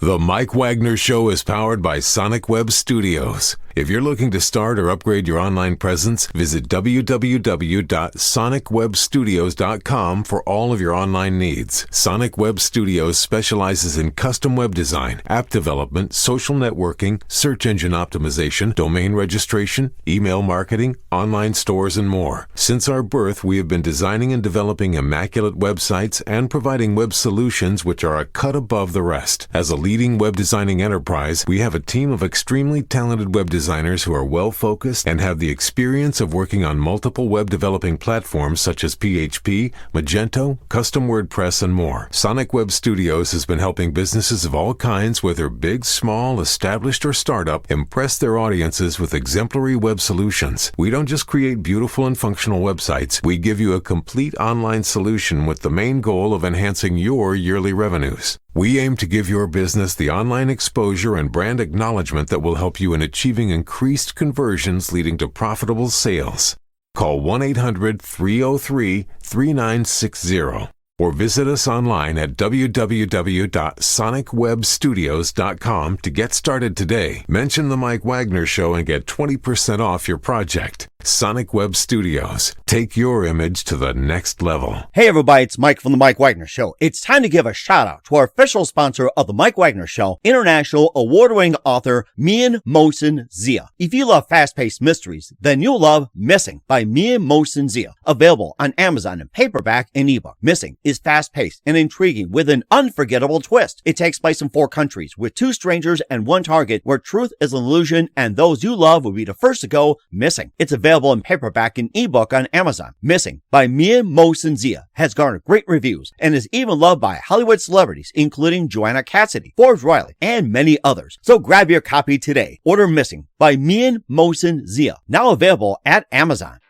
The Mike Wagner Show is powered by Sonic Web Studios. If you're looking to start or upgrade your online presence, visit www.sonicwebstudios.com for all of your online needs. Sonic Web Studios specializes in custom web design, app development, social networking, search engine optimization, domain registration, email marketing, online stores, and more. Since our birth, we have been designing and developing immaculate websites and providing web solutions which are a cut above the rest. As a leading web designing enterprise, we have a team of extremely talented web designers who are well-focused and have the experience of working on multiple web developing platforms such as PHP, Magento, custom WordPress, and more. Sonic Web Studios has been helping businesses of all kinds, whether big, small, established, or startup, impress their audiences with exemplary web solutions. We don't just create beautiful and functional websites. We give you a complete online solution with the main goal of enhancing your yearly revenues. We aim to give your business the online exposure and brand acknowledgement that will help you in achieving increased conversions leading to profitable sales. Call 1-800-303-3960 or visit us online at www.sonicwebstudios.com to get started today. Mention The Mike Wagner Show and get 20% off your project. Sonic Web Studios. Take your image to the next level. Hey everybody, it's Mike from The Mike Wagner Show. It's time to give a shout out to our official sponsor of The Mike Wagner Show, international award-winning author Mian Mohsen Zia. If you love fast-paced mysteries, then you'll love Missing by Mian Mohsen Zia. Available on Amazon in paperback and ebook. Missing is fast-paced and intriguing with an unforgettable twist. It takes place in 4 countries with 2 strangers and 1 target where truth is an illusion and those you love will be the first to go missing. It's available in paperback and ebook on Amazon. Missing by Mian Mohsen Zia has garnered great reviews and is even loved by Hollywood celebrities including Joanna Cassidy, Forbes Riley, and many others. So grab your copy today. Order Missing by Mian Mohsen Zia, now available at Amazon.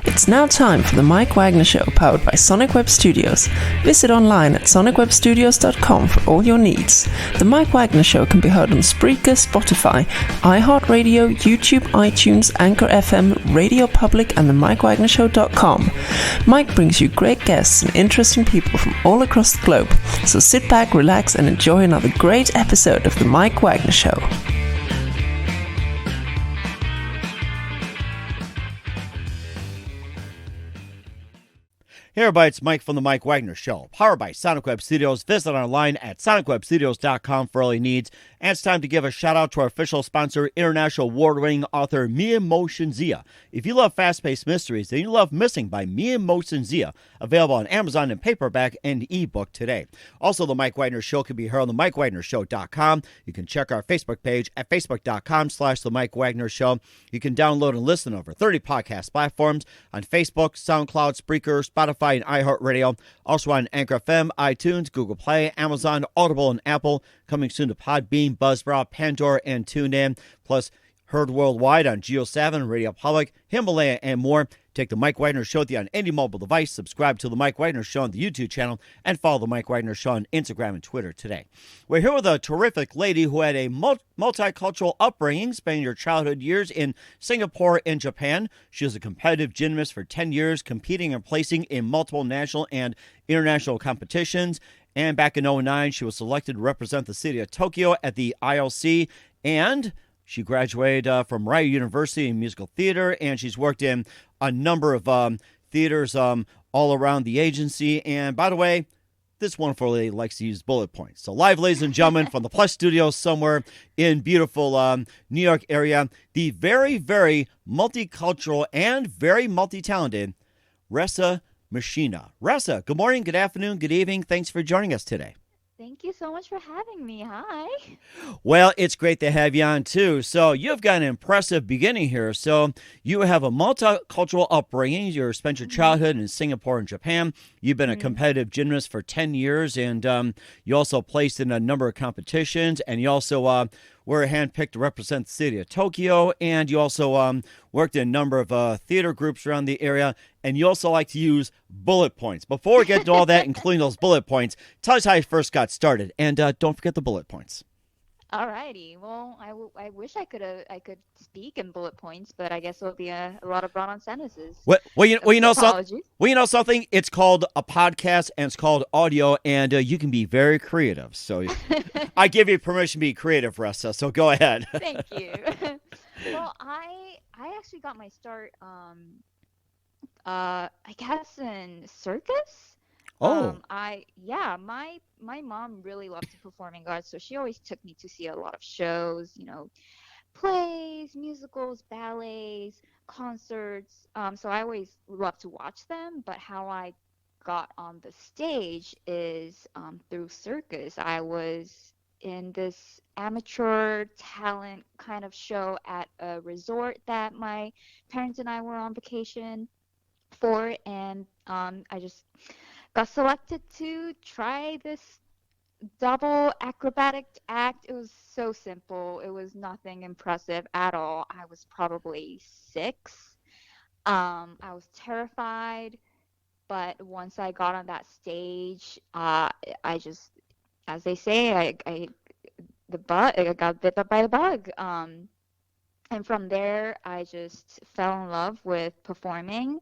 It's now time for the Mike Wagner Show, powered by Sonic Web Studios. Visit online at sonicwebstudios.com for all your needs. The Mike Wagner Show can be heard on Spreaker, Spotify, iHeartRadio, YouTube, iTunes, Anchor FM, Radio Public, and themikewagnershow.com. Mike brings you great guests and interesting people from all across the globe. So sit back, relax, and enjoy another great episode of the Mike Wagner Show. Hey everybody, it's Mike from The Mike Wagner Show, powered by Sonic Web Studios. Visit online at sonicwebstudios.com for all your needs. And it's time to give a shout out to our official sponsor, international award-winning author Mian Mohsen Zia. If you love fast-paced mysteries, then you love Missing by Mian Mohsen Zia, available on Amazon in paperback and ebook today. Also, The Mike Wagner Show can be heard on themikewagnershow.com. You can check our Facebook page at facebook.com/The Mike Wagner Show. You can download and listen to over 30 podcast platforms on Facebook, SoundCloud, Spreaker, Spotify, and iHeartRadio. Also on Anchor FM, iTunes, Google Play, Amazon, Audible, and Apple. Coming soon to Podbean, Buzzsprout, Pandora, and TuneIn. Plus, heard worldwide on Geo7, Radio Public, Himalaya, and more. Take the Mike Wagner Show with you on any mobile device. Subscribe to the Mike Wagner Show on the YouTube channel, and follow the Mike Wagner Show on Instagram and Twitter today. We're here with a terrific lady who had a multicultural upbringing, spending her childhood years in Singapore and Japan. She was a competitive gymnast for 10 years, competing and placing in multiple national and international competitions. And back in 2009, she was selected to represent the city of Tokyo at the IOC, and she graduated from Ryu University in musical theater, and she's worked in a number of theaters all around the agency. And by the way, this wonderful lady likes to use bullet points. So live, ladies and gentlemen, from the Plus Studios somewhere in beautiful New York area, the very, very multicultural and very multi-talented Resa Mishina. Resa, good morning, good afternoon, good evening. Thanks for joining us today. Thank you so much for having me. Hi. Well, it's great to have you on, too. So you've got an impressive beginning here. So you have a multicultural upbringing. You spent your childhood in Singapore and Japan. You've been a competitive gymnast for 10 years, and you also placed in a number of competitions, and you also were handpicked to represent the city of Tokyo, and you also worked in a number of theater groups around the area, and you also like to use bullet points. Before we get to all that, including those bullet points, tell us how you first got started, and don't forget the bullet points. Alrighty. Well, I wish I could speak in bullet points, but I guess it'll be a lot of run-on sentences. Apologies. Well, you know something. It's called a podcast, and it's called audio, and you can be very creative. So I give you permission to be creative, Resa. So go ahead. Thank you. Well, I actually got my start I guess in circus. Oh. My mom really loved the performing arts, so she always took me to see a lot of shows, plays, musicals, ballets, concerts. So I always loved to watch them, but how I got on the stage is through circus. I was in this amateur talent kind of show at a resort that my parents and I were on vacation for, and I just got selected to try this double acrobatic act. It was so simple. It was nothing impressive at all. I was probably 6. I was terrified, but once I got on that stage, I just, as they say, I got bit by the bug. And from there, I just fell in love with performing,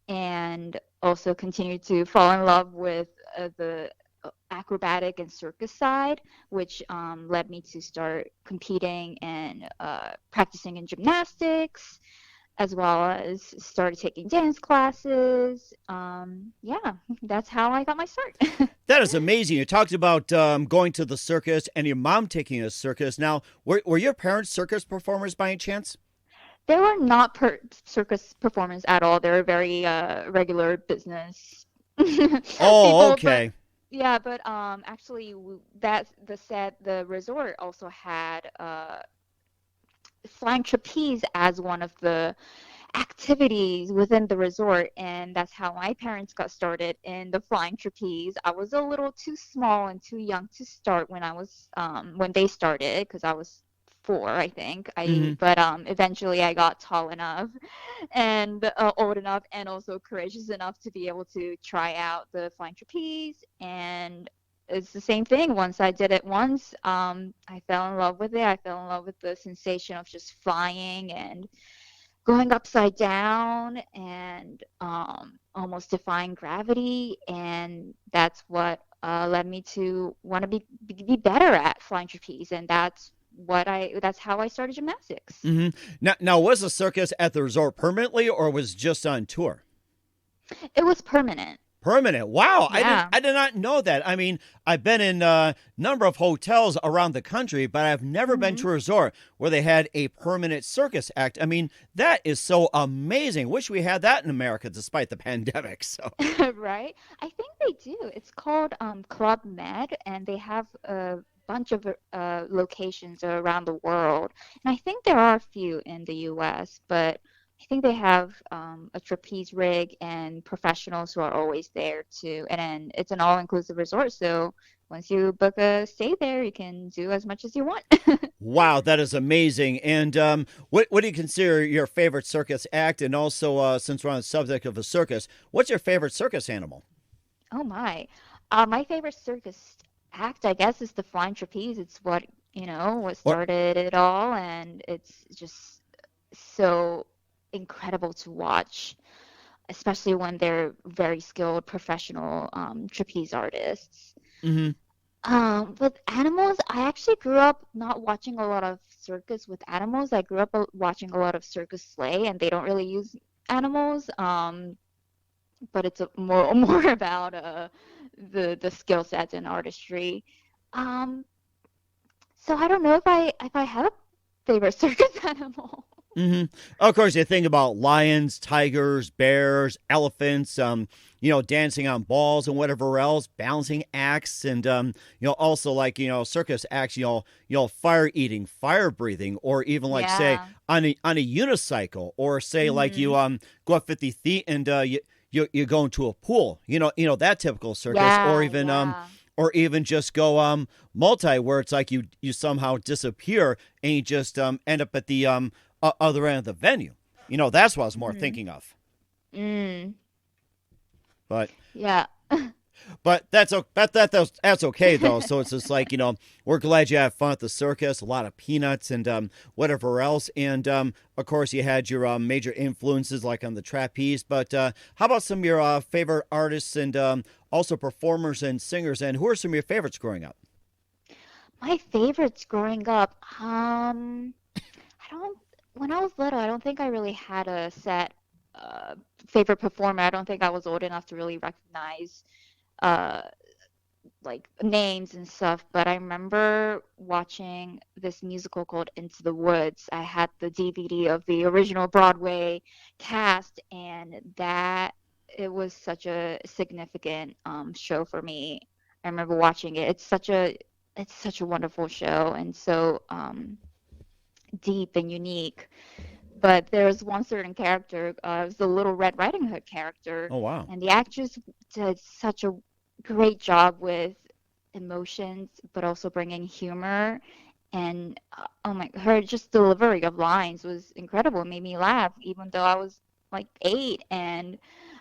and also continued to fall in love with the acrobatic and circus side, which led me to start competing and practicing in gymnastics, as well as started taking dance classes. That's how I got my start. That is amazing. You talked about going to the circus and your mom taking a circus. Now, were your parents circus performers by any chance? They were not circus performers at all. They were very regular business Oh, people. okay. But actually, that's the resort also had flying trapeze as one of the activities within the resort, and that's how my parents got started in the flying trapeze. I was a little too small and too young to start when they started, because I was 4, I think. But eventually I got tall enough and old enough and also courageous enough to be able to try out the flying trapeze, and it's the same thing. Once I did it once, I fell in love with it. I fell in love with the sensation of just flying and going upside down and almost defying gravity, and that's what led me to want to be better at flying trapeze, and that's how I started gymnastics. Now, was the circus at the resort permanently, or was it just on tour? It was permanent. Permanent. Wow. Yeah. I did not know that. I mean, I've been in a number of hotels around the country, but I've never been to a resort where they had a permanent circus act. I mean, that is so amazing. Wish we had that in America despite the pandemic. So Right? I think they do. It's called Club Med, and they have a bunch of locations around the world. And I think there are a few in the US, but I think they have a trapeze rig and professionals who are always there too. And then it's an all-inclusive resort, so once you book a stay there, you can do as much as you want. wow, that is amazing. And what do you consider your favorite circus act? And also, since we're on the subject of a circus, what's your favorite circus animal? Oh my. My favorite circus act, I guess, is the flying trapeze. It's what started it all, and it's just so incredible to watch, especially when they're very skilled professional trapeze artists. With animals, I actually grew up not watching a lot of circus with animals. I grew up watching a lot of circus sleigh, and they don't really use animals. But it's more about the skill sets and artistry. So I don't know if I have a favorite circus animal. Of course, you think about lions, tigers, bears, elephants, dancing on balls and whatever else, balancing acts, and also like circus acts, fire eating, fire breathing, or even like say on a unicycle, or say like you go up 50 feet and you go into a pool, that typical circus, or even just go multi, where it's like you somehow disappear and you just end up at the other end of the venue. That's what I was more thinking of. But Yeah. But that's okay though. So it's just like, we're glad you had fun at the circus, a lot of peanuts and whatever else. And of course, you had your major influences like on the trapeze. But how about some of your favorite artists and also performers and singers? And who are some of your favorites growing up? My favorites growing up, I don't. When I was little, I don't think I really had a set favorite performer. I don't think I was old enough to really recognize uh, like names and stuff. But I remember watching this musical called Into the Woods. I had the DVD of the original Broadway cast, and that it was such a significant show for me. I remember watching it. It's such a wonderful show and so deep and unique. But there was one certain character, it was the Little Red Riding Hood character. Oh, wow. And the actress did such a great job with emotions, but also bringing humor. And oh my, her just delivery of lines was incredible. It made me laugh, even though I was like 8. And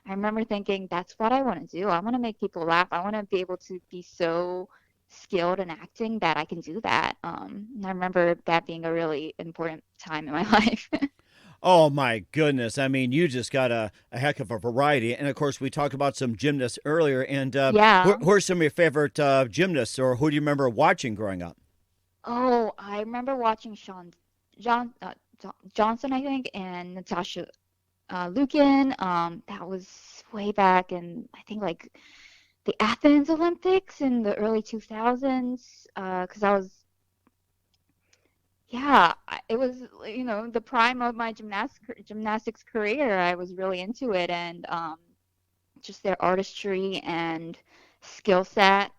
I remember thinking, that's what I want to do. I want to make people laugh. I want to be able to be so skilled in acting that I can do that. And I remember that being a really important time in my life. Oh my goodness. I mean, you just got a heck of a variety. And of course, we talked about some gymnasts earlier. And Yeah. who are some of your favorite gymnasts, or who do you remember watching growing up? Oh, I remember watching Johnson, I think, and Natasha Lukin. That was way back in, I think, like the Athens Olympics in the early 2000s. Because it was, the prime of my gymnastics career. I was really into it, and just their artistry and skill set.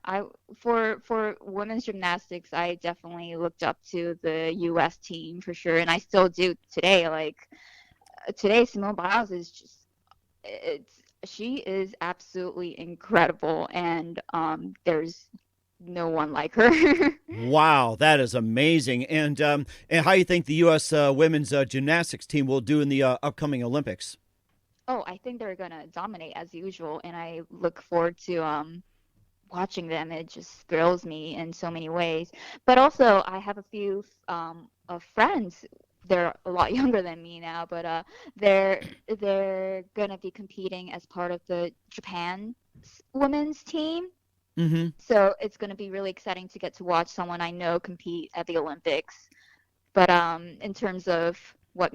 For women's gymnastics, I definitely looked up to the U.S. team for sure, and I still do today. Like today, Simone Biles is she is absolutely incredible, and there's no one like her. Wow, that is amazing. And how you think the U.S. Women's gymnastics team will do in the upcoming Olympics? Oh, I think they're gonna dominate as usual, and I look forward to watching them. It just thrills me in so many ways. But also, I have a few of friends. They're a lot younger than me now, but they're gonna be competing as part of the Japan women's team. Mm-hmm. So it's gonna be really exciting to get to watch someone I know compete at the Olympics. But in terms of what's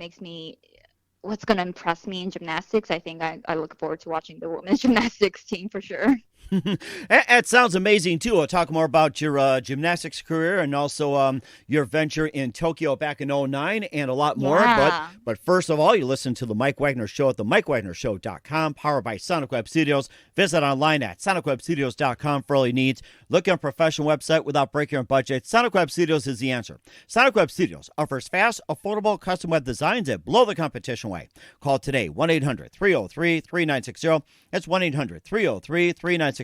gonna impress me in gymnastics, I think I look forward to watching the women's gymnastics team for sure. That sounds amazing, too. We'll talk more about your gymnastics career and also your venture in Tokyo back in '09 and a lot more. Yeah. But first of all, you listen to The Mike Wagner Show at themikewagnershow.com, powered by Sonic Web Studios. Visit online at sonicwebstudios.com for all your needs. Look at a professional website without breaking your budget. Sonic Web Studios is the answer. Sonic Web Studios offers fast, affordable custom web designs that blow the competition away. Call today, 1-800-303-3960. That's 1-800-303-3960.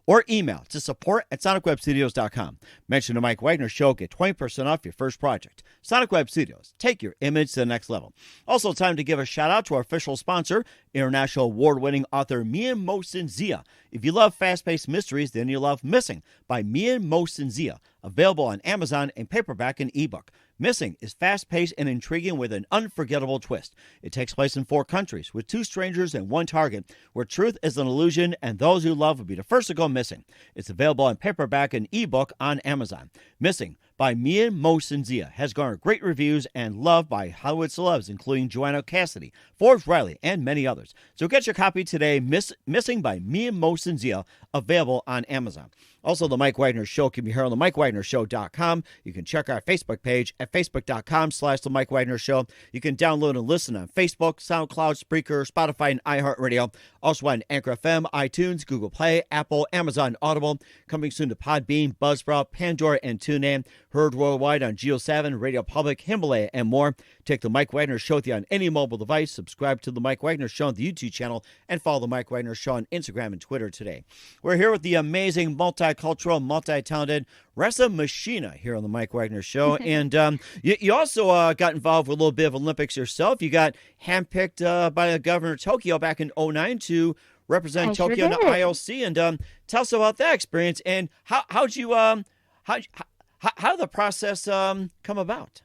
Or email to support@sonicwebstudios.com. Mention the Mike Wagner Show. Get 20% off your first project. Sonic Web Studios. Take your image to the next level. Also, time to give a shout out to our official sponsor, international award-winning author Mian Mohsen Zia. If you love fast-paced mysteries, then you love Missing by Mian Mohsen Zia. Available on Amazon in paperback and ebook. Missing is fast-paced and intriguing with an unforgettable twist. It takes place in 4 countries with 2 strangers and 1 target, where truth is an illusion and those who love will be the first to go missing. It's available in paperback and ebook on Amazon. Missing by Mian Mohsen Zia has garnered great reviews and loved by Hollywood celebs, including Joanna Cassidy, Forbes Riley, and many others. So get your copy today, Missing by Mian Mohsen Zia, available on Amazon. Also, The Mike Wagner Show can be heard on themikewagnershow.com. You can check our Facebook page at facebook.com/The Mike Wagner Show. You can download and listen on Facebook, SoundCloud, Spreaker, Spotify, and iHeartRadio. Also on Anchor FM, iTunes, Google Play, Apple, Amazon Audible. Coming soon to Podbean, Buzzsprout, Pandora, and TuneIn. Heard worldwide on Geo7, Radio Public, Himalaya, and more. Take The Mike Wagner Show with you on any mobile device. Subscribe to The Mike Wagner Show on the YouTube channel and follow The Mike Wagner Show on Instagram and Twitter today. We're here with the amazing multicultural, multi-talented Resa Mishina here on The Mike Wagner Show. And you also got involved with a little bit of Olympics yourself. You got handpicked by the governor of Tokyo back in '09 to represent I sure Tokyo in the did. IOC. And tell us about that experience and how'd you how did the process come about?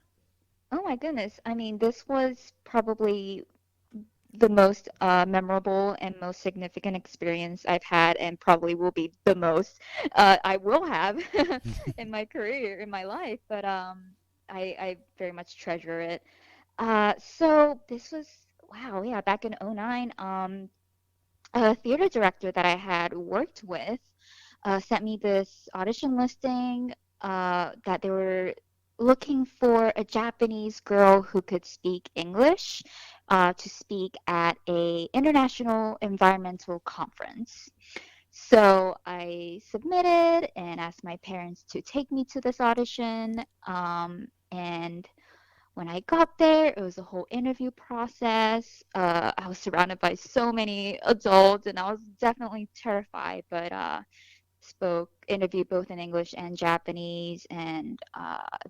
Oh my goodness. I mean, this was probably the most memorable and most significant experience I've had, and probably will be the most I will have in my career, in my life. But I very much treasure it. So this was, wow, yeah, back in '09. A theater director that I had worked with sent me this audition listing that they were looking for a Japanese girl who could speak English to speak at a international environmental conference. So I submitted and asked my parents to take me to this audition. And when I got there, it was a whole interview process. I was surrounded by so many adults, and I was definitely terrified, but interviewed both in English and Japanese, and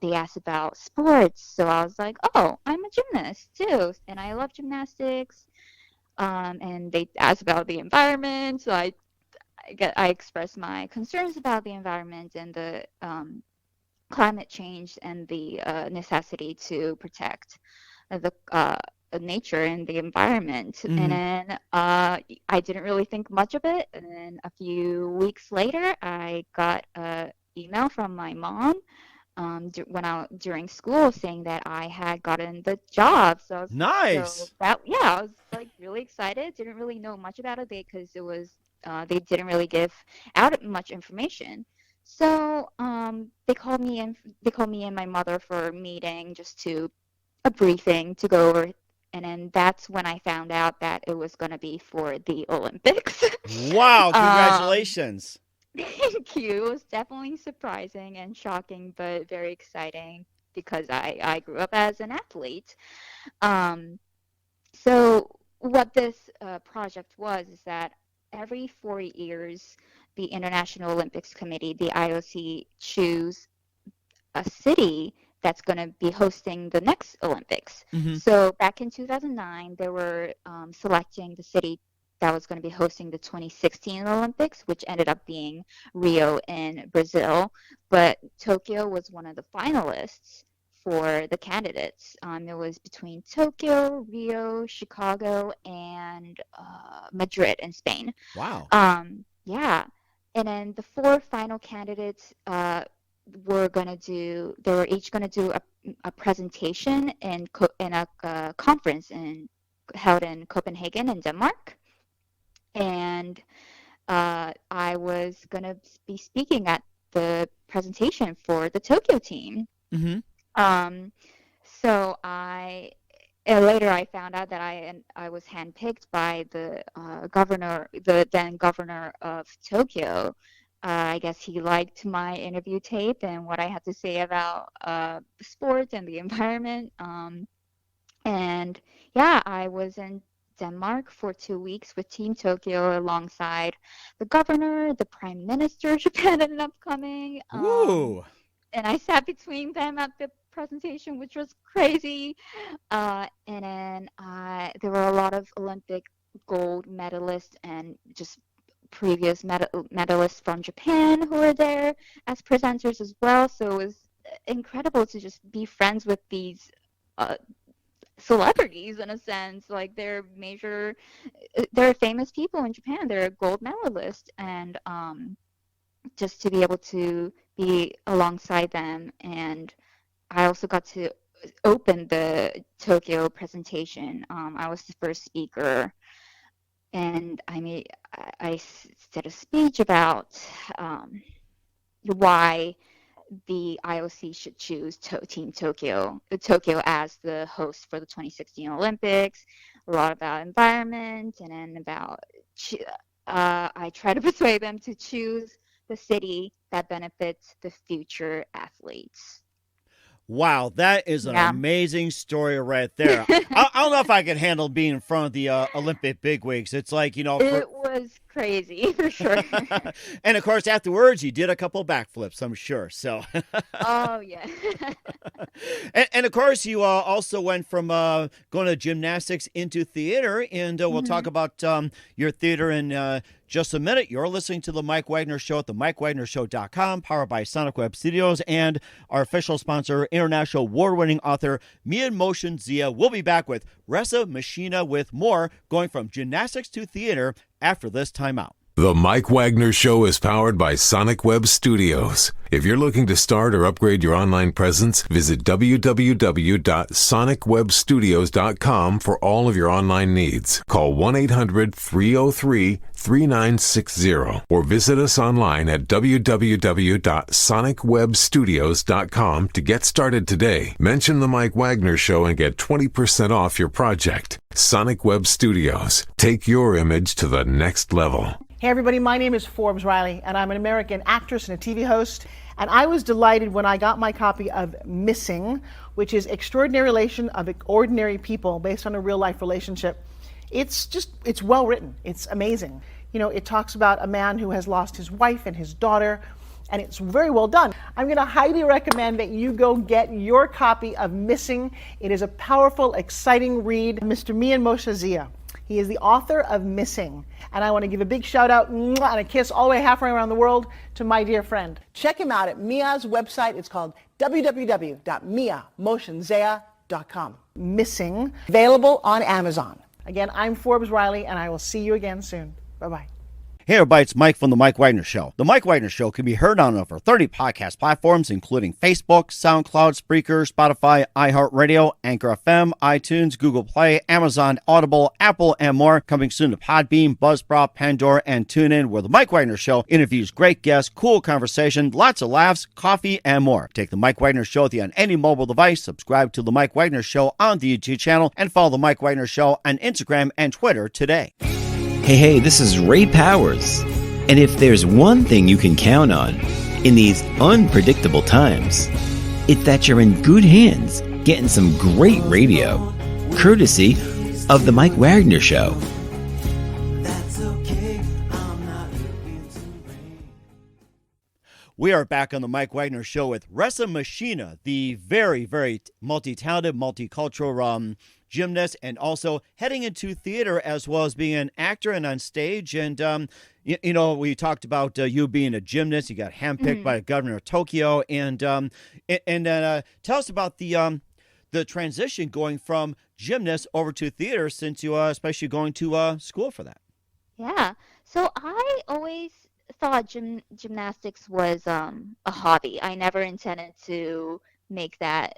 they asked about sports. So I was like, oh, I'm a gymnast too, and I love gymnastics. And they asked about the environment, so I expressed my concerns about the environment and the climate change and the necessity to protect the nature and the environment. Mm-hmm. And then I didn't really think much of it. And then a few weeks later, I got an email from my mom during school saying that I had gotten the job. So I was, Nice. I was like really excited. Didn't really know much about it because it was they didn't really give out much information. So they called me in. They called me and my mother for a meeting, a briefing to go over. And then that's when I found out that it was going to be for the Olympics. Wow! Congratulations. Thank you. It was definitely surprising and shocking, but very exciting because I grew up as an athlete. So what this project was is that every 4 years, the International Olympics Committee, the IOC, choose a city that's going to be hosting the next Olympics. Mm-hmm. So back in 2009, they were selecting the city that was going to be hosting the 2016 Olympics, which ended up being Rio in Brazil. But Tokyo was one of the finalists for the candidates. It was between Tokyo, Rio, Chicago, and Madrid in Spain. Wow. Yeah. And then the four final candidates they were each going to do a presentation in a conference held in Copenhagen in Denmark. And I was going to be speaking at the presentation for the Tokyo team. Mm-hmm. So later I found out that I was handpicked by the then governor of Tokyo. I guess he liked my interview tape and what I had to say about sports and the environment. And yeah, I was in Denmark for 2 weeks with Team Tokyo alongside the governor, the prime minister of Japan ended up coming. Ooh. And I sat between them at the presentation, which was crazy. And then there were a lot of Olympic gold medalists and just previous medalists from Japan who were there as presenters as well. So it was incredible to just be friends with these celebrities in a sense. Like they're famous people in Japan. They're gold medalists, and just to be able to be alongside them. And I also got to open the Tokyo presentation. I was the first speaker, and I said a speech about why the IOC should choose Team Tokyo as the host for the 2016 Olympics. A lot about environment, and then about I try to persuade them to choose the city that benefits the future athletes. Wow, that is an amazing story right there. I don't know if I could handle being in front of the Olympic bigwigs. It's like, it was crazy for sure. And of course, afterwards, you did a couple backflips, I'm sure. So, Oh yeah. and of course, you also went from going to gymnastics into theater, and we'll talk about your theater in just a minute. You're listening to The Mike Wagner Show at themikewagnershow.com, powered by Sonic Web Studios, and our official sponsor, international award-winning author Mia Motion Zia. We'll be back with Resa Mishina with more, going from gymnastics to theater after this timeout. The Mike Wagner Show is powered by Sonic Web Studios. If you're looking to start or upgrade your online presence, visit www.sonicwebstudios.com for all of your online needs. Call 1-800-303-3960 or visit us online at www.sonicwebstudios.com to get started today. Mention The Mike Wagner Show and get 20% off your project. Sonic Web Studios. Take your image to the next level. Hey everybody, my name is Forbes Riley, and I'm an American actress and a TV host. And I was delighted when I got my copy of Missing, which is Extraordinary Relation of Ordinary People based on a real life relationship. It's well written. It's amazing. You know, it talks about a man who has lost his wife and his daughter, and it's very well done. I'm going to highly recommend that you go get your copy of Missing. It is a powerful, exciting read. Mr. Mian Moshe Zia. He is the author of Missing. And I want to give a big shout out and a kiss all the way halfway around the world to my dear friend. Check him out at Mia's website. It's called www.miamotionzea.com. Missing, available on Amazon. Again, I'm Forbes Riley, and I will see you again soon. Bye-bye. Hey everybody, it's Mike from The Mike Wagner Show. The Mike Wagner Show can be heard on over 30 podcast platforms, including Facebook, SoundCloud, Spreaker, Spotify, iHeartRadio, Anchor FM, iTunes, Google Play, Amazon, Audible, Apple, and more. Coming soon to Podbean, Buzzsprout, Pandora, and TuneIn, where The Mike Wagner Show interviews great guests, cool conversation, lots of laughs, coffee, and more. Take The Mike Wagner Show with you on any mobile device. Subscribe to The Mike Wagner Show on the YouTube channel, and follow The Mike Wagner Show on Instagram and Twitter today. Hey, this is Ray Powers. And if there's one thing you can count on in these unpredictable times, it's that you're in good hands getting some great radio, courtesy of The Mike Wagner Show. We are back on The Mike Wagner Show with Resa Mishina, the very, very multi-talented, multicultural gymnast, and also heading into theater as well as being an actor and on stage. And, you know, we talked about you being a gymnast. You got handpicked by the governor of Tokyo. And tell us about the transition going from gymnast over to theater, since you especially going to school for that. Yeah. So I always thought gymnastics was a hobby. I never intended to make that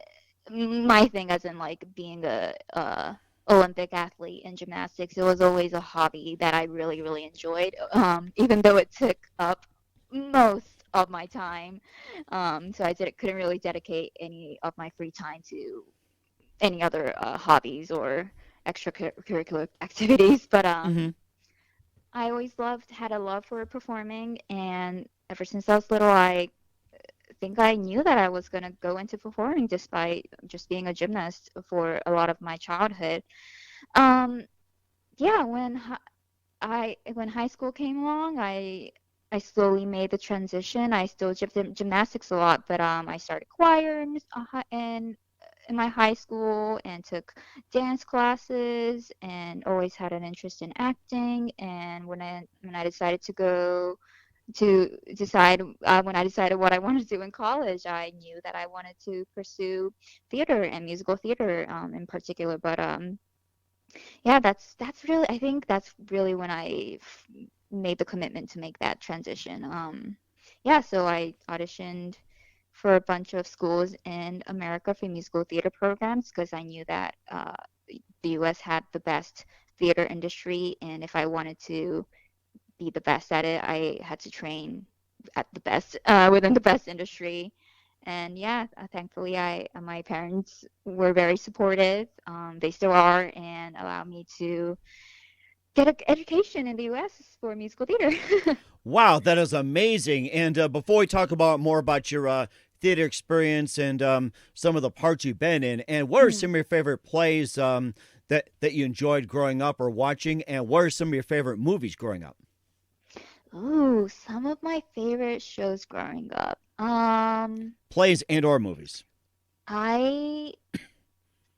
my thing, as in like being a Olympic athlete in gymnastics. It was always a hobby that I really, really enjoyed, even though it took up most of my time. So I couldn't really dedicate any of my free time to any other hobbies or extracurricular activities. But I always had a love for performing, and ever since I was little, I think I knew that I was going to go into performing despite just being a gymnast for a lot of my childhood. When high school came along, I slowly made the transition. I still did gymnastics a lot, but I started choir in my high school and took dance classes and always had an interest in acting. And when I decided when I decided what I wanted to do in college, I knew that I wanted to pursue theater and musical theater in particular. But that's really, I think that's really when I made the commitment to make that transition. So I auditioned for a bunch of schools in America for musical theater programs because I knew that the U.S. had the best theater industry, and if I wanted to be the best at it, I had to train at the best within the best industry. And thankfully, my parents were very supportive. They still are, and allowed me to get an education in the U.S. for musical theater. Wow, that is amazing. And before we talk more about your theater experience and some of the parts you've been in, and what are some of your favorite plays that you enjoyed growing up or watching, and what are some of your favorite movies growing up? Ooh, some of my favorite shows growing up. Plays and or movies. I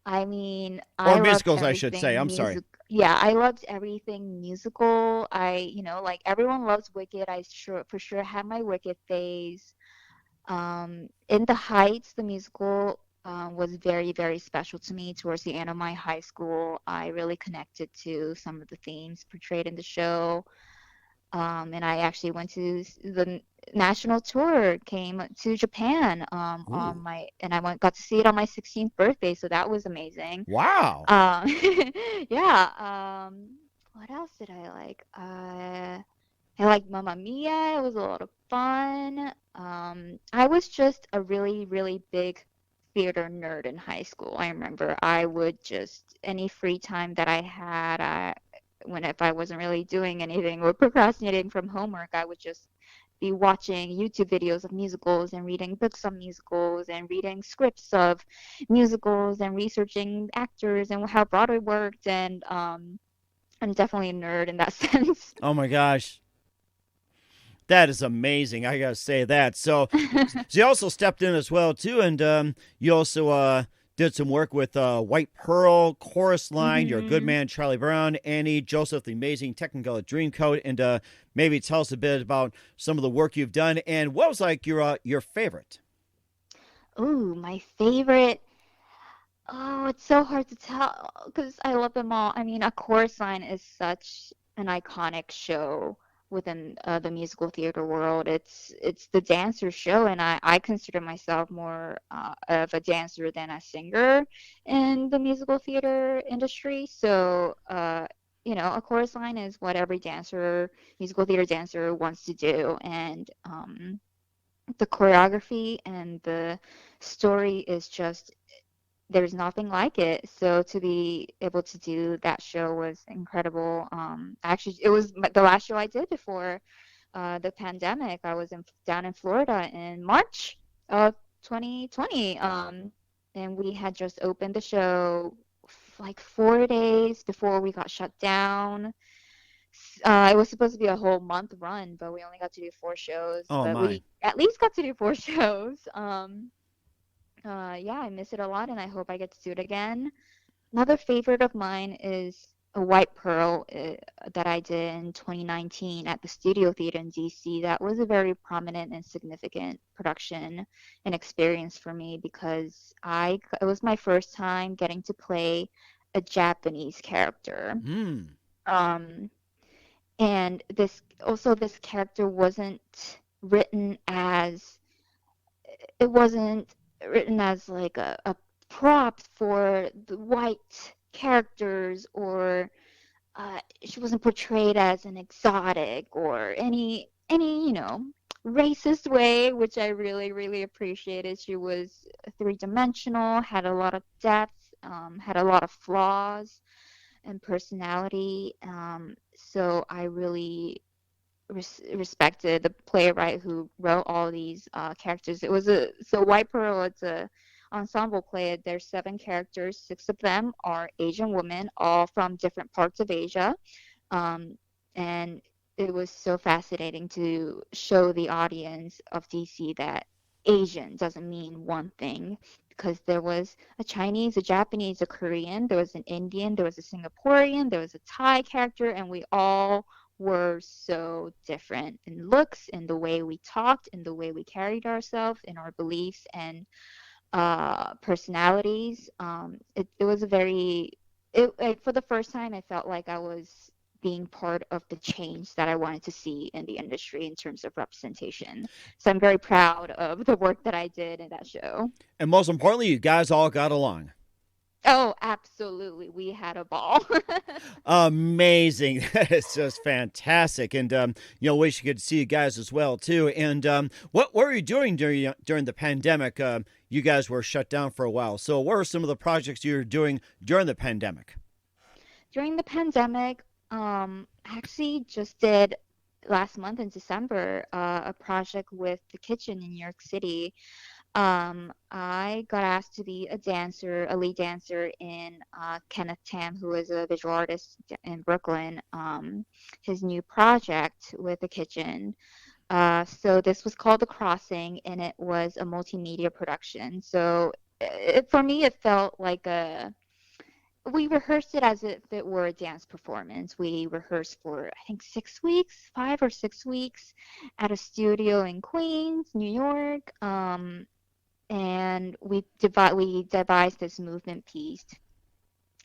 I mean, Or I loved musicals, I should say. everything I'm sorry. music. Yeah, I loved everything musical. Like everyone loves Wicked. I sure for sure had my Wicked phase. In the Heights, the musical, was very, very special to me. Towards the end of my high school, I really connected to some of the themes portrayed in the show. And I actually went to the national tour, came to Japan, Ooh. and got to see it on my 16th birthday, so that was amazing. Wow. Um, yeah. What else did I like? I like Mamma Mia. It was a lot of fun. I was just a really, really big theater nerd in high school. I remember I would just, any free time that I had, if I wasn't really doing anything or procrastinating from homework, I would just be watching YouTube videos of musicals and reading books on musicals and reading scripts of musicals and researching actors and how Broadway worked. And I'm definitely a nerd in that sense. Oh my gosh. That is amazing. I gotta say that. So you also stepped in as well too, and you also did some work with White Pearl, Chorus Line, Your Good Man, Charlie Brown, Annie, Joseph, the Amazing Technicolor Dreamcoat, and maybe tell us a bit about some of the work you've done and what was like your favorite. Ooh, my favorite. Oh, it's so hard to tell because I love them all. I mean, A Chorus Line is such an iconic show within the musical theater world. It's the dancer show, and I consider myself more of a dancer than a singer in the musical theater industry. So, A chorus line is what every dancer, musical theater dancer, wants to do, and the choreography and the story is just there's nothing like it. So to be able to do that show was incredible. Actually, it was the last show I did before the pandemic. I was down in Florida in March of 2020, and we had just opened the show like 4 days before we got shut down. It was supposed to be a whole month run, but we only got to do 4 shows. Oh But my. we at least got to do 4 shows. Yeah, I miss it a lot, and I hope I get to do it again. Another favorite of mine is a White Pearl that I did in 2019 at the Studio Theater in DC. That was a very prominent and significant production and experience for me because it was my first time getting to play a Japanese character. Hmm. And this character it wasn't written as like a prop for the white characters, or she wasn't portrayed as an exotic or any racist way, which I really, really appreciated. She was three-dimensional, had a lot of depth, had a lot of flaws and personality. So I really respected the playwright who wrote all these characters. White Pearl. It's a ensemble play. There's 7 characters. 6 of them are Asian women, all from different parts of Asia, and it was so fascinating to show the audience of DC that Asian doesn't mean one thing. Because there was a Chinese, a Japanese, a Korean, there was an Indian, there was a Singaporean, there was a Thai character, and we all were so different in looks, in the way we talked, in the way we carried ourselves, in our beliefs and personalities. It was for the first time, I felt like I was being part of the change that I wanted to see in the industry in terms of representation. So I'm very proud of the work that I did in that show. And most importantly, you guys all got along. Oh, absolutely. We had a ball. Amazing. It's just fantastic. And, wish you could see you guys as well, too. And what were you doing during the pandemic? You guys were shut down for a while. So what were some of the projects you were doing during the pandemic? During the pandemic, I actually just did last month in December a project with the kitchen in New York City. I got asked to be a lead dancer in Kenneth Tam, who is a visual artist in Brooklyn, his new project with the kitchen. So this was called The Crossing, and it was a multimedia production. So for me, it felt like we rehearsed it as if it were a dance performance. We rehearsed for, I think, 6 weeks, 5 or 6 weeks, at a studio in Queens, New York. And we devised this movement piece,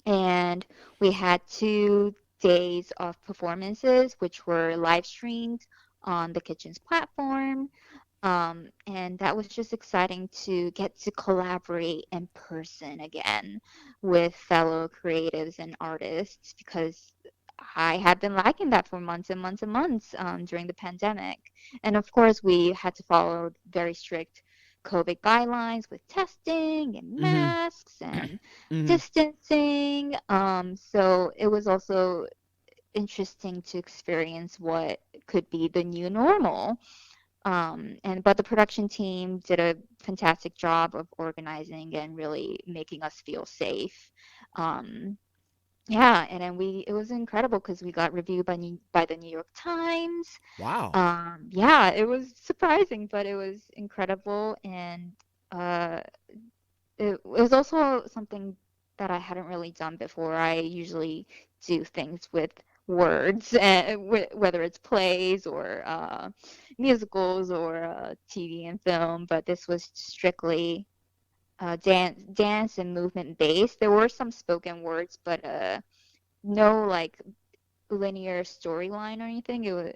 and we had 2 days of performances, which were live streamed on the kitchen's platform. And that was just exciting to get to collaborate in person again with fellow creatives and artists, because I had been lacking that for months and months and months during the pandemic. And of course, we had to follow very strict COVID guidelines with testing and masks and distancing. So it was also interesting to experience what could be the new normal. But the production team did a fantastic job of organizing and really making us feel safe. Yeah, and then it was incredible because we got reviewed by the New York Times. Wow. Yeah, it was surprising, but it was incredible, and it was also something that I hadn't really done before. I usually do things with words, whether it's plays or musicals or TV and film, but this was strictly dance and movement based. There were some spoken words, but no like linear storyline or anything. It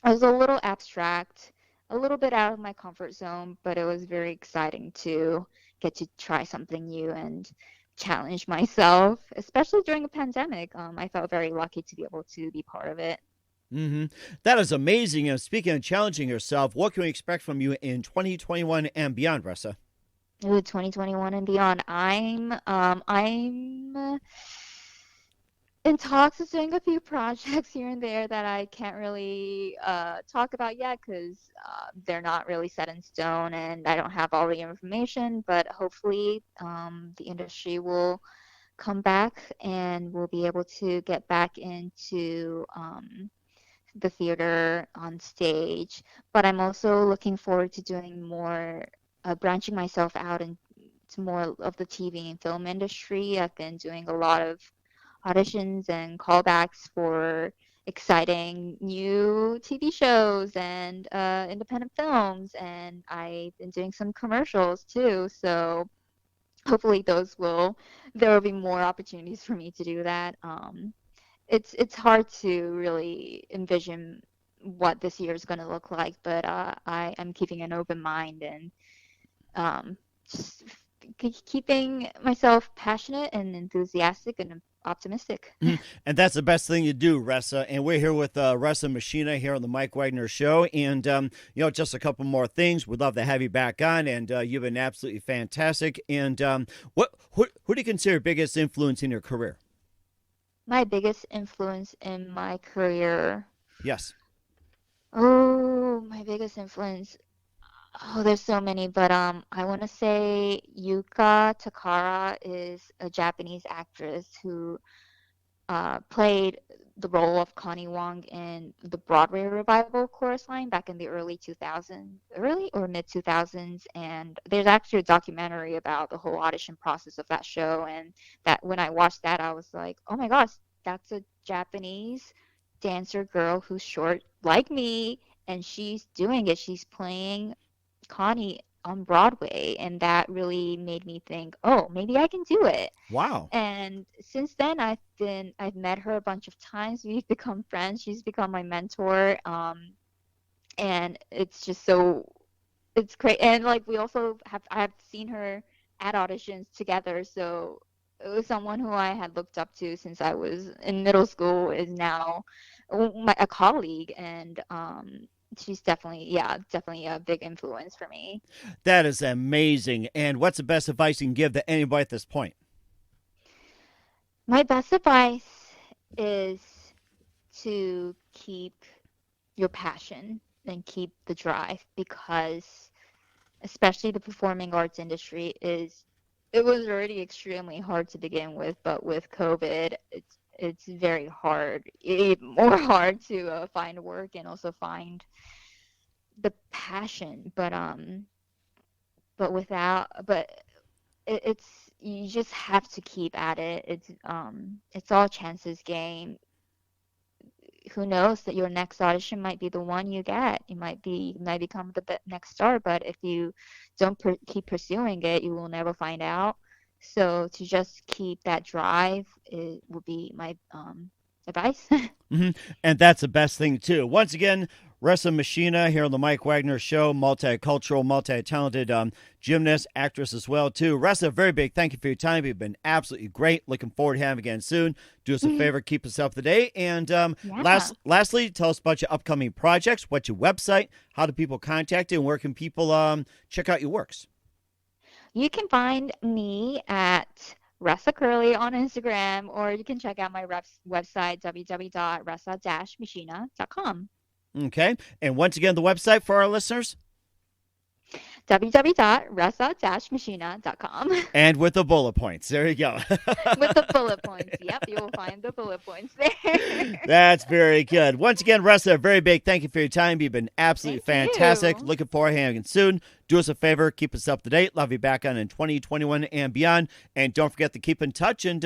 was a little abstract, a little bit out of my comfort zone, but it was very exciting to get to try something new and challenge myself, especially during a pandemic. I felt very lucky to be able to be part of it. That is amazing. And speaking of challenging yourself, what can we expect from you in 2021 and beyond, Resa? Ooh, 2021 and beyond. I'm in talks of doing a few projects here and there that I can't really talk about yet because they're not really set in stone and I don't have all the information. But hopefully, the industry will come back and we'll be able to get back into the theater on stage. But I'm also looking forward to doing more, branching myself out into more of the TV and film industry. I've been doing a lot of auditions and callbacks for exciting new TV shows and independent films, and I've been doing some commercials too. So hopefully there will be more opportunities for me to do that. It's hard to really envision what this year is going to look like, but I am keeping an open mind and just keeping myself passionate and enthusiastic and optimistic. And that's the best thing you do, Resa. And we're here with Resa Mishina here on the Mike Wagner Show. And, just a couple more things. We'd love to have you back on. And you've been absolutely fantastic. And who do you consider your biggest influence in your career? My biggest influence in my career. Yes. Oh, my biggest influence. Oh, there's so many, but I want to say Yuka Takara is a Japanese actress who played the role of Connie Wong in the Broadway revival Chorus Line back in the early or mid 2000s. And there's actually a documentary about the whole audition process of that show. And that when I watched that, I was like, oh my gosh, that's a Japanese dancer girl who's short like me, and she's doing it. She's playing Connie on Broadway, and that really made me think, oh, maybe I can do it. Wow. And since then I've met her a bunch of times. We've become friends. She's become my mentor. And it's just it's great. And like I've seen her at auditions together, so it was someone who I had looked up to since I was in middle school is now a colleague, and she's definitely a big influence for me. That is amazing. And what's the best advice you can give to anybody at this point? My best advice is to keep your passion and keep the drive, because especially the performing arts industry, it was already extremely hard to begin with, but with COVID, it's very hard, even more hard to find work and also find the passion. But it's you just have to keep at it. It's all chances game. Who knows that your next audition might be the one you get. You might become the next star, but if you don't keep pursuing it, you will never find out. So to just keep that drive would be my advice. Mm-hmm. And that's the best thing too. Once again, Resa Mishina here on the Mike Wagner Show, multicultural, multi-talented gymnast, actress as well too. Resa, very big thank you for your time. You've been absolutely great. Looking forward to having you again soon. Do us a favor, keep us up to date. And lastly, tell us about your upcoming projects. What's your website? How do people contact you? And where can people check out your works? You can find me at Resa Curly on Instagram, or you can check out my website, www.resa-mishina.com. Okay. And once again, the website for our listeners? www.resa-mishina.com. And with the bullet points. There you go. With the bullet points. Yep, you will find the bullet points there. That's very good. Once again, Resa, a very big thank you for your time. You've been absolutely fantastic. Looking forward to having you soon. Do us a favor, keep us up to date. Love you back on in 2021 and beyond. And don't forget to keep in touch and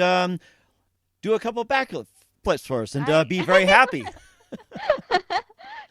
do a couple of backflips for us and be very happy.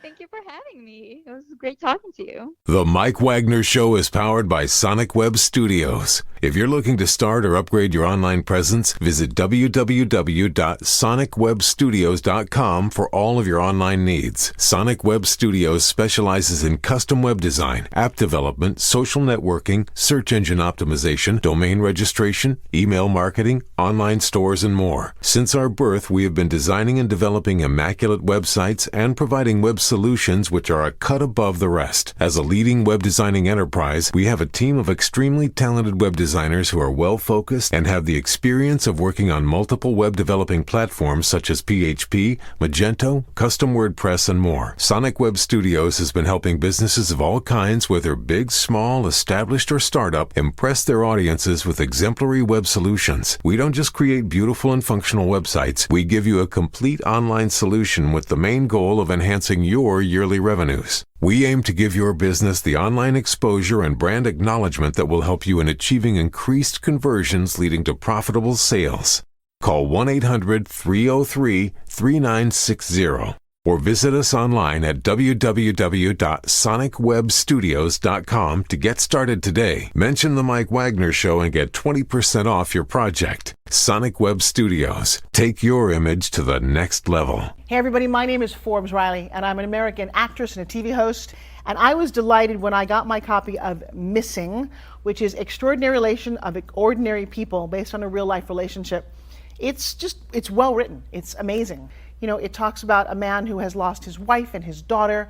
Thank you for having me. It was great talking to you. The Mike Wagner Show is powered by Sonic Web Studios. If you're looking to start or upgrade your online presence, visit www.sonicwebstudios.com for all of your online needs. Sonic Web Studios specializes in custom web design, app development, social networking, search engine optimization, domain registration, email marketing, online stores, and more. Since our birth, we have been designing and developing immaculate websites and providing web solutions which are a cut above the rest. As a leading web designing enterprise, we have a team of extremely talented web designers who are well-focused and have the experience of working on multiple web developing platforms such as PHP, Magento, Custom WordPress, and more. Sonic Web Studios has been helping businesses of all kinds, whether big, small, established, or startup, impress their audiences with exemplary web solutions. We don't just create beautiful and functional websites, we give you a complete online solution with the main goal of enhancing your yearly revenues. We aim to give your business the online exposure and brand acknowledgement that will help you in achieving increased conversions leading to profitable sales. Call 1-800-303-3960 or visit us online at www.sonicwebstudios.com to get started today. Mention the Mike Wagner Show and get 20% off your project. Sonic Web Studios. Take your image to the next level. Hey everybody, my name is Forbes Riley, and I'm an American actress and a TV host. And I was delighted when I got my copy of Missing, which is Extraordinary Relation of Ordinary People based on a real life relationship. It's well written. It's amazing. You know, it talks about a man who has lost his wife and his daughter,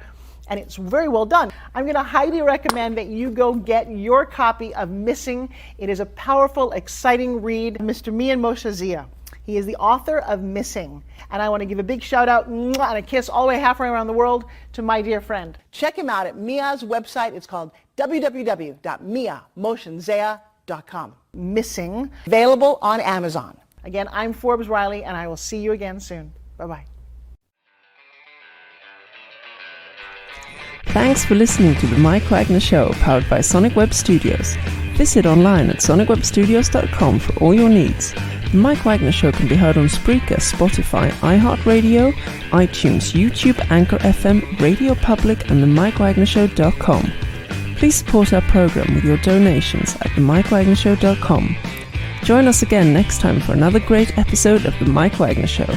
and it's very well done. I'm going to highly recommend that you go get your copy of Missing. It is a powerful, exciting read. Mr. Mian Moshe Zia. He is the author of Missing. And I want to give a big shout out and a kiss all the way halfway around the world to my dear friend. Check him out at Mia's website. It's called www.miamoshenzea.com. Missing, available on Amazon. Again, I'm Forbes Riley, and I will see you again soon. Bye-bye. Thanks for listening to the Mike Wagner Show, powered by Sonic Web Studios. Visit online at sonicwebstudios.com for all your needs. The Mike Wagner Show can be heard on Spreaker, Spotify, iHeartRadio, iTunes, YouTube, Anchor FM, Radio Public, and themikewagnershow.com. Please support our program with your donations at themikewagnershow.com. Join us again next time for another great episode of The Mike Wagner Show.